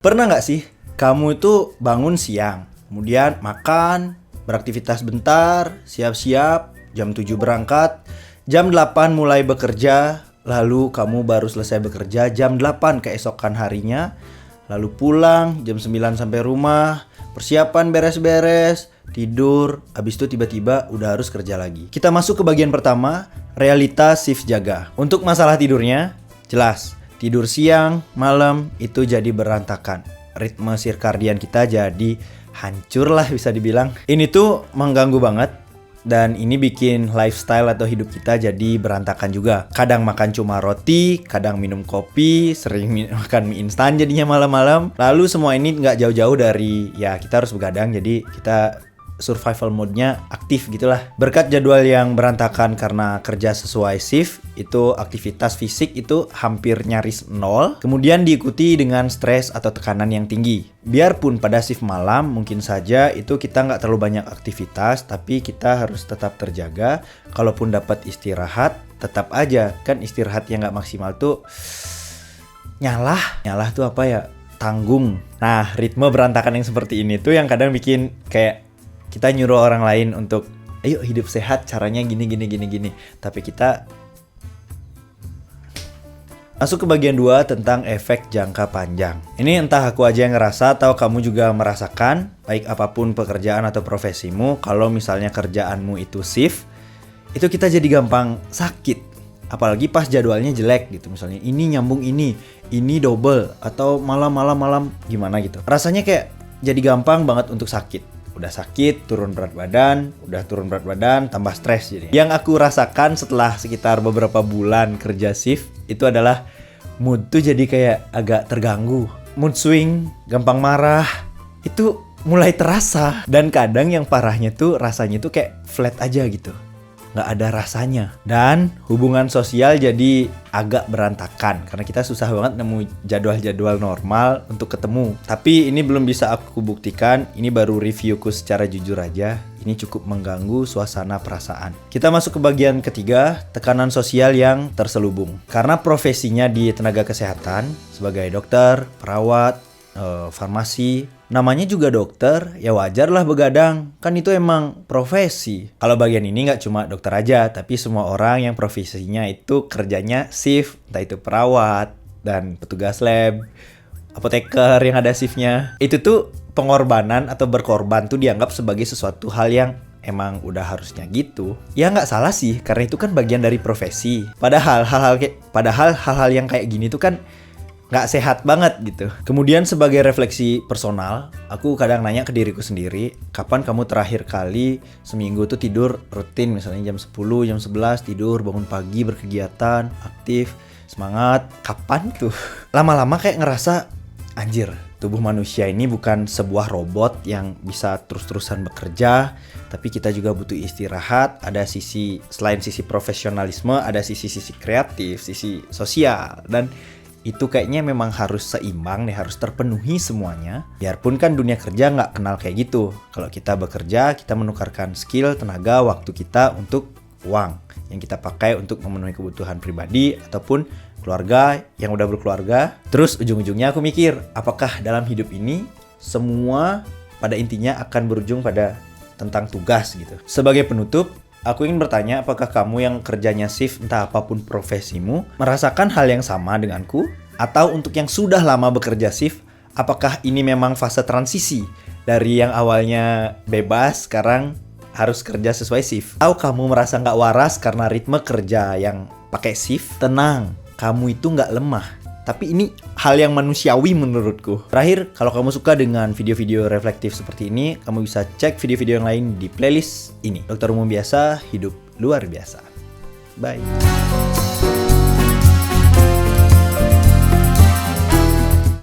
Pernah nggak sih kamu itu bangun siang, kemudian makan, beraktivitas bentar, siap-siap, jam 7 berangkat, jam 8 mulai bekerja, lalu kamu baru selesai bekerja jam 8 keesokan harinya, lalu pulang jam 9 sampai rumah, persiapan beres-beres, tidur, habis itu tiba-tiba udah harus kerja lagi. Kita masuk ke bagian pertama, realita shift jaga. Untuk masalah tidurnya, jelas. Tidur siang, malam itu jadi berantakan. Ritme sirkadian kita jadi hancur lah bisa dibilang. Ini tuh mengganggu banget. Dan ini bikin lifestyle atau hidup kita jadi berantakan juga. Kadang makan cuma roti, kadang minum kopi, sering makan mie instan jadinya malam-malam. Lalu semua ini nggak jauh-jauh dari ya kita harus begadang, jadi kita survival mode-nya aktif gitulah. Berkat jadwal yang berantakan karena kerja sesuai shift, itu aktivitas fisik itu hampir nyaris nol. Kemudian diikuti dengan stres atau tekanan yang tinggi. Biarpun pada shift malam mungkin saja itu kita nggak terlalu banyak aktivitas, tapi kita harus tetap terjaga. Kalaupun dapat istirahat, tetap aja kan istirahat yang nggak maksimal tuh nyalah tuh apa ya? Tanggung. Nah, ritme berantakan yang seperti ini tuh yang kadang bikin kayak kita nyuruh orang lain untuk ayo hidup sehat, caranya gini. Tapi kita masuk ke bagian 2 tentang efek jangka panjang. Ini entah aku aja yang ngerasa atau kamu juga merasakan, baik apapun pekerjaan atau profesimu, kalau misalnya kerjaanmu itu shift, itu kita jadi gampang sakit. Apalagi pas jadwalnya jelek gitu, misalnya ini nyambung ini double, atau malam gimana gitu. Rasanya kayak jadi gampang banget untuk sakit. Udah sakit, turun berat badan, tambah stres jadi. Yang aku rasakan setelah sekitar beberapa bulan kerja shift, itu adalah mood tuh jadi kayak agak terganggu. Mood swing, gampang marah, itu mulai terasa. Dan kadang yang parahnya tuh rasanya tuh kayak flat aja gitu. Nggak ada rasanya. Dan hubungan sosial jadi agak berantakan karena kita susah banget nemu jadwal-jadwal normal untuk ketemu. Tapi ini belum bisa aku buktikan, ini baru reviewku secara jujur aja. Ini cukup mengganggu suasana perasaan. Kita masuk ke bagian ketiga, tekanan sosial yang terselubung. Karena profesinya di tenaga kesehatan sebagai dokter, perawat, farmasi, namanya juga dokter, ya wajar lah begadang. Kan itu emang profesi. Kalau bagian ini nggak cuma dokter aja, tapi semua orang yang profesinya itu kerjanya shift, entah itu perawat dan petugas lab, apoteker yang ada shiftnya. Itu tuh pengorbanan atau berkorban tuh dianggap sebagai sesuatu hal yang emang udah harusnya gitu. Ya nggak salah sih, karena itu kan bagian dari profesi. Padahal hal-hal yang kayak gini tuh kan nggak sehat banget gitu. Kemudian sebagai refleksi personal, aku kadang nanya ke diriku sendiri, kapan kamu terakhir kali seminggu tuh tidur rutin, misalnya jam 10, jam 11 tidur, bangun pagi, berkegiatan, aktif, semangat. Kapan tuh? Lama-lama kayak ngerasa, anjir, tubuh manusia ini bukan sebuah robot yang bisa terus-terusan bekerja, tapi kita juga butuh istirahat. Ada selain sisi profesionalisme, ada sisi kreatif, sisi sosial, dan itu kayaknya memang harus seimbang nih, harus terpenuhi semuanya. Biarpun kan dunia kerja nggak kenal kayak gitu. Kalau kita bekerja, kita menukarkan skill, tenaga, waktu kita untuk uang yang kita pakai untuk memenuhi kebutuhan pribadi ataupun keluarga yang udah berkeluarga. Terus ujung-ujungnya aku mikir, apakah dalam hidup ini semua pada intinya akan berujung pada tentang tugas gitu. Sebagai penutup, aku ingin bertanya, apakah kamu yang kerjanya shift, entah apapun profesimu, merasakan hal yang sama denganku? Atau untuk yang sudah lama bekerja shift, apakah ini memang fase transisi dari yang awalnya bebas, sekarang harus kerja sesuai shift? Atau kamu merasa nggak waras karena ritme kerja yang pakai shift? Tenang, kamu itu nggak lemah. Tapi ini hal yang manusiawi menurutku. Terakhir, kalau kamu suka dengan video-video reflektif seperti ini, kamu bisa cek video-video yang lain di playlist ini. Dokter Umum Biasa, Hidup Luar Biasa. Bye.